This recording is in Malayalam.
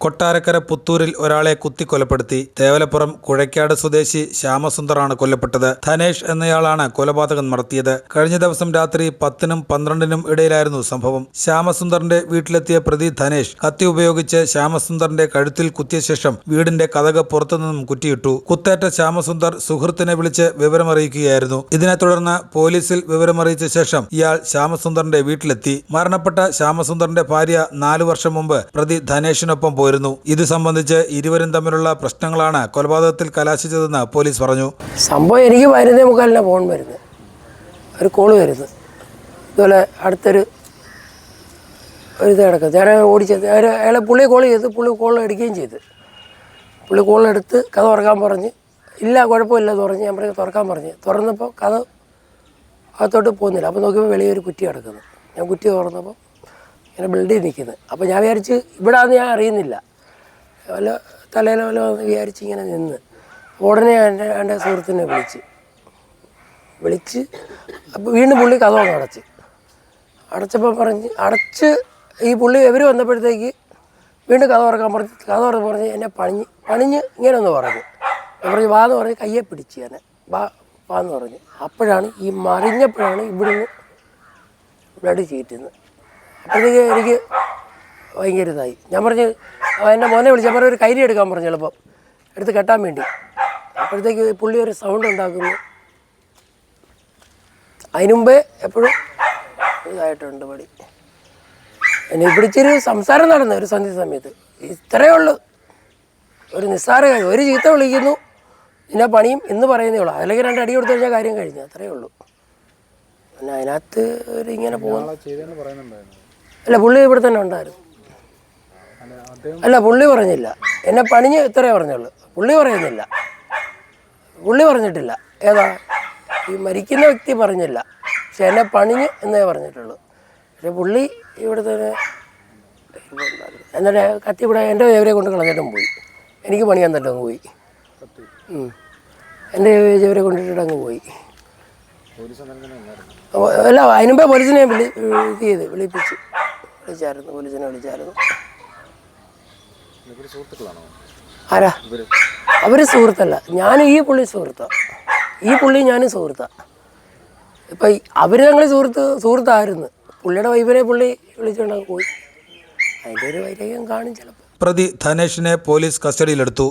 കൊട്ടാരക്കര പുത്തൂരിൽ ഒരാളെ കുത്തിക്കൊലപ്പെടുത്തി. തേവലപ്പുറം കുഴയ്ക്കാട് സ്വദേശി ശ്യാമസുന്ദറാണ് കൊല്ലപ്പെട്ടത്. ധനേഷ് എന്നയാളാണ് കൊലപാതകം നടത്തിയത്. കഴിഞ്ഞ ദിവസം രാത്രി 10-നും 12-നും ഇടയിലായിരുന്നു സംഭവം. ശ്യാമസുന്ദറിന്റെ വീട്ടിലെത്തിയ പ്രതി ധനേഷ് കത്തി ഉപയോഗിച്ച് ശ്യാമസുന്ദറിന്റെ കഴുത്തിൽ കുത്തിയ ശേഷം വീടിന്റെ കതക് പുറത്തുനിന്നും കുറ്റിയിട്ടു. കുത്തേറ്റ ശ്യാമസുന്ദർ സുഹൃത്തിനെ വിളിച്ച് വിവരമറിയിക്കുകയായിരുന്നു. ഇതിനെ തുടർന്ന് പോലീസിൽ വിവരമറിയിച്ച ശേഷം ഇയാൾ ശ്യാമസുന്ദറിന്റെ വീട്ടിലെത്തി. മരണപ്പെട്ട ശ്യാമസുന്ദറിന്റെ ഭാര്യ 4 വർഷം മുമ്പ് പ്രതി ധനേഷിനൊപ്പം പോയിരുന്നു. ഇത് സംബന്ധിച്ച് ഇരുവരും തമ്മിലുള്ള പ്രശ്നങ്ങളാണ് കൊലപാതകത്തിൽ കലാശിച്ചതെന്ന് പോലീസ് പറഞ്ഞു. സംഭവം എനിക്ക് 11:45 ഫോൺ വരുന്നത്, ഒരു കോള് വരുന്നത്. ഇതുപോലെ അടുത്തൊരു ഇത് കിടക്കുന്നത് ഞാൻ ഓടിച്ചത്. അയാളെ പുള്ളി കോൾ ചെയ്ത് പുള്ളി കോൾ എടുക്കുകയും ചെയ്ത്. പുള്ളി കോളെടുത്ത് കഥ തുറക്കാൻ പറഞ്ഞ് ഇല്ല കുഴപ്പമില്ലെന്ന് പറഞ്ഞ് ഞാൻ പറഞ്ഞ് തുറക്കാൻ പറഞ്ഞ് തുറന്നപ്പോൾ കഥ അകത്തോട്ട് പോകുന്നില്ല. അപ്പോൾ നോക്കിയപ്പോൾ വെളിയൊരു കുറ്റി കിടക്കുന്നു. ഞാൻ കുറ്റി തുറന്നപ്പോൾ ഇങ്ങനെ ബിൽഡിൽ നിൽക്കുന്നത്. അപ്പോൾ ഞാൻ വിചാരിച്ച് ഇവിടെ ആണെന്ന് ഞാൻ അറിയുന്നില്ല, വല്ല തലയിലോ വല്ല വിചാരിച്ച് ഇങ്ങനെ നിന്ന് ഉടനെ എൻ്റെ സുഹൃത്തിനെ വിളിച്ച് അപ്പോൾ വീണ്ടും പുള്ളി കഥ അടച്ചപ്പോൾ പറഞ്ഞ് ഈ പുള്ളി ഇവർ വന്നപ്പോഴത്തേക്ക് വീണ്ടും കഥ തുറക്കാൻ പറഞ്ഞ് എന്നെ പണിഞ്ഞ് ഇങ്ങനെ ഒന്ന് പറഞ്ഞു. ഞാൻ പറഞ്ഞ് വാന്ന് പറഞ്ഞ് കയ്യെ പിടിച്ച് ഞാൻ വാന്ന് പറഞ്ഞു. അപ്പോഴാണ് ഈ മറിഞ്ഞപ്പോഴാണ് ഇവിടുന്ന് ബ്ലഡ് ചീറ്റുന്നത്. അപ്പോഴത്തേക്ക് എനിക്ക് ഭയങ്കര ഇതായി. ഞാൻ പറഞ്ഞ് എൻ്റെ മോനെ വിളിച്ച് ഞാൻ പറഞ്ഞ ഒരു കൈരി എടുക്കാൻ പറഞ്ഞു, എളുപ്പം എടുത്ത് കെട്ടാൻ വേണ്ടി. അപ്പോഴത്തേക്ക് പുള്ളി ഒരു സൗണ്ട് ഉണ്ടാക്കുന്നു. അതിനുമുമ്പേ എപ്പോഴും ഇതായിട്ടുണ്ട് പടി. എന്നെ പിടിച്ചൊരു സംസാരം നടന്നു ഒരു സന്ധ്യ സമയത്ത്. ഇത്രയേ ഉള്ളൂ, ഒരു നിസ്സാര കാര്യം. ഒരു ചീത്ത വിളിക്കുന്നു, പിന്നെ പണിയും എന്ന് പറയുന്നേ ഉള്ളൂ. അല്ലെങ്കിൽ 2 അടി കൊടുത്തു കഴിഞ്ഞാൽ കാര്യം കഴിഞ്ഞു, അത്രയേ ഉള്ളൂ. പിന്നെ അതിനകത്ത് ഒരു ഇങ്ങനെ പോകുന്നു. അല്ല, പുള്ളി ഇവിടെ തന്നെ ഉണ്ടായിരുന്നു. അല്ല, പുള്ളി പറഞ്ഞില്ല. എന്നെ പണിഞ്ഞ് ഇത്രയേ പറഞ്ഞുള്ളൂ. പുള്ളി പറയുന്നില്ല, പുള്ളി പറഞ്ഞിട്ടില്ല. ഏതാ ഈ മരിക്കുന്ന വ്യക്തി പറഞ്ഞില്ല, പക്ഷെ എന്നെ പണിഞ്ഞ് എന്നേ പറഞ്ഞിട്ടുള്ളൂ. പക്ഷെ പുള്ളി ഇവിടെ തന്നെ എന്നിട്ട് കത്തി ഇവിടെ എൻ്റെ ഇവരെ കൊണ്ട് കളഞ്ഞിട്ടും പോയി. എനിക്ക് പണിയാൻ തന്നെ അങ്ങ് പോയി. എൻ്റെ ഇവരെ കൊണ്ടിട്ട് അങ്ങ് പോയി. അല്ല, അതിനുമ്പേ പോലീസിനെ വിളിച്ചായിരുന്നു. പോലീസിനെ വിളിച്ചായിരുന്നു. ആരാ? അവർ സുഹൃത്തല്ല, ഞാൻ ഈ പുള്ളി സുഹൃത്താണ്. ഈ പുള്ളി ഞാനും സുഹൃത്താണ്. ഇപ്പം അവർ ഞങ്ങൾ സുഹൃത്തായിരുന്നു. പുള്ളിയുടെ വൈഫിനെ പുള്ളി വിളിച്ചുകൊണ്ടങ്ങ് പോയി. അതിൻ്റെ ഒരു വൈരാഗ്യം കാണും ചിലപ്പോൾ. പ്രതി ധനേഷിനെ പോലീസ് കസ്റ്റഡിയിലെടുത്തു.